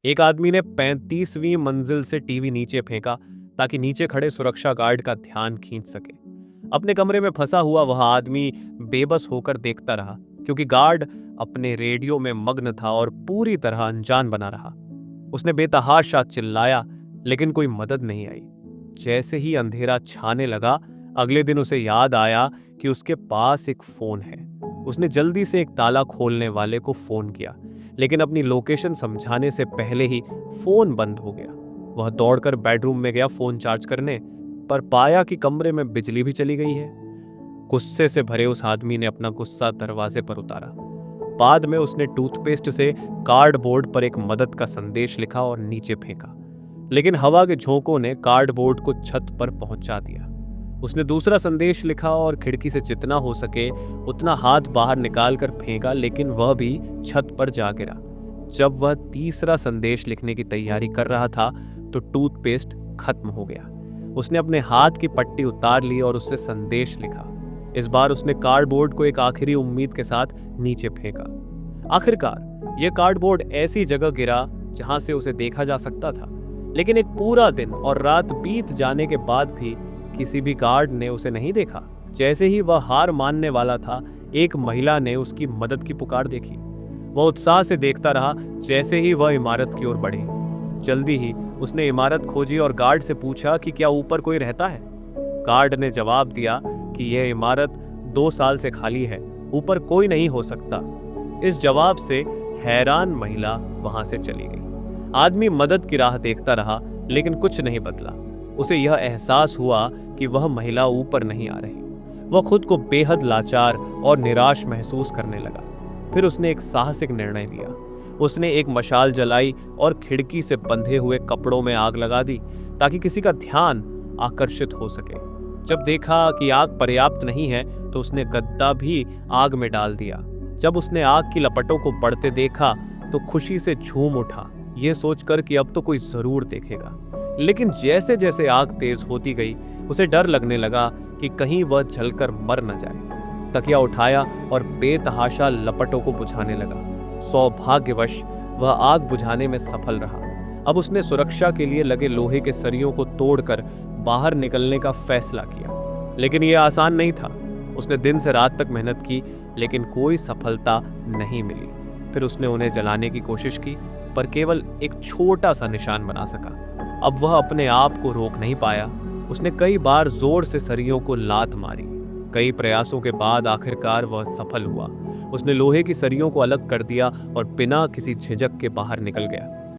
एक आदमी ने 35वीं मंजिल से टीवी नीचे फेंका ताकि नीचे खड़े सुरक्षा गार्ड का ध्यान खींच सके। अपने कमरे में फंसा हुआ वह आदमी बेबस होकर देखता रहा, क्योंकि गार्ड अपने रेडियो में मग्न था और पूरी तरह अनजान बना रहा। उसने बेतहाशा चिल्लाया, लेकिन कोई मदद नहीं आई। जैसे ही अंधेरा छाने लगा, अगले दिन उसे याद आया कि उसके पास एक फोन है। उसने जल्दी से एक ताला खोलने वाले को फोन किया, लेकिन अपनी लोकेशन समझाने से पहले ही फोन बंद हो गया। वह दौड़कर बेडरूम में गया फोन चार्ज करने, पर पाया कि कमरे में बिजली भी चली गई है। गुस्से से भरे उस आदमी ने अपना गुस्सा दरवाजे पर उतारा। बाद में उसने टूथपेस्ट से कार्डबोर्ड पर एक मदद का संदेश लिखा और नीचे फेंका, लेकिन हवा के झोंकों ने कार्डबोर्ड को छत पर पहुंचा दिया। उसने दूसरा संदेश लिखा और खिड़की से जितना हो सके उतना हाथ बाहर निकालकर फेंका, लेकिन वह भी छत पर जा गिरा। जब वह तीसरा संदेश लिखने की तैयारी कर रहा था तो टूथपेस्ट खत्म हो गया। उसने अपने हाथ की पट्टी उतार ली और उससे संदेश लिखा। इस बार उसने कार्डबोर्ड को एक आखिरी उम्मीद के साथ नीचे फेंका। आखिरकार यह कार्डबोर्ड ऐसी जगह गिरा जहां से उसे देखा जा सकता था, लेकिन एक पूरा दिन और रात बीत जाने के बाद भी किसी भी गार्ड ने उसे नहीं देखा। जैसे ही वह हार मानने वाला था, एक महिला ने उसकी मदद की पुकार देखी। वह उत्साह से देखता रहा जैसे ही वह इमारत की ओर बढ़ी। जल्दी ही उसने इमारत खोजी और गार्ड से पूछा कि क्या ऊपर कोई रहता है। गार्ड ने जवाब दिया कि यह इमारत 2 साल से खाली है, ऊपर कोई नहीं हो सकता। इस जवाब से हैरान महिला वहां से चली गई। आदमी मदद की राह देखता रहा, लेकिन कुछ नहीं बदला। उसे यह एहसास हुआ कि वह महिला ऊपर नहीं आ रही। वह खुद को बेहद लाचार और निराश महसूस करने लगा। फिर उसने एक साहसिक निर्णय लिया। उसने एक मशाल जलाई और खिड़की से बंधे हुए कपड़ों में आग लगा दी ताकि किसी का ध्यान आकर्षित हो सके। जब देखा कि आग पर्याप्त नहीं है तो उसने गद्दा भी आग में डाल दिया। जब उसने आग की लपटों को बढ़ते देखा तो खुशी से झूम उठा, यह सोचकर कि अब तो कोई जरूर देखेगा। लेकिन जैसे जैसे आग तेज होती गई, उसे डर लगने लगा कि कहीं वह जलकर मर न जाए। तकिया उठाया और बेतहाशा लपटों को बुझाने लगा। सौभाग्यवश वह आग बुझाने में सफल रहा। अब उसने सुरक्षा के लिए लगे लोहे के सरियों को तोड़कर बाहर निकलने का फैसला किया, लेकिन यह आसान नहीं था। उसने दिन से रात तक मेहनत की, लेकिन कोई सफलता नहीं मिली। फिर उसने उन्हें जलाने की कोशिश की, पर केवल एक छोटा सा निशान बना सका। अब वह अपने आप को रोक नहीं पाया। उसने कई बार जोर से सरियों को लात मारी। कई प्रयासों के बाद आखिरकार वह सफल हुआ। उसने लोहे की सरियों को अलग कर दिया और बिना किसी झिझक के बाहर निकल गया।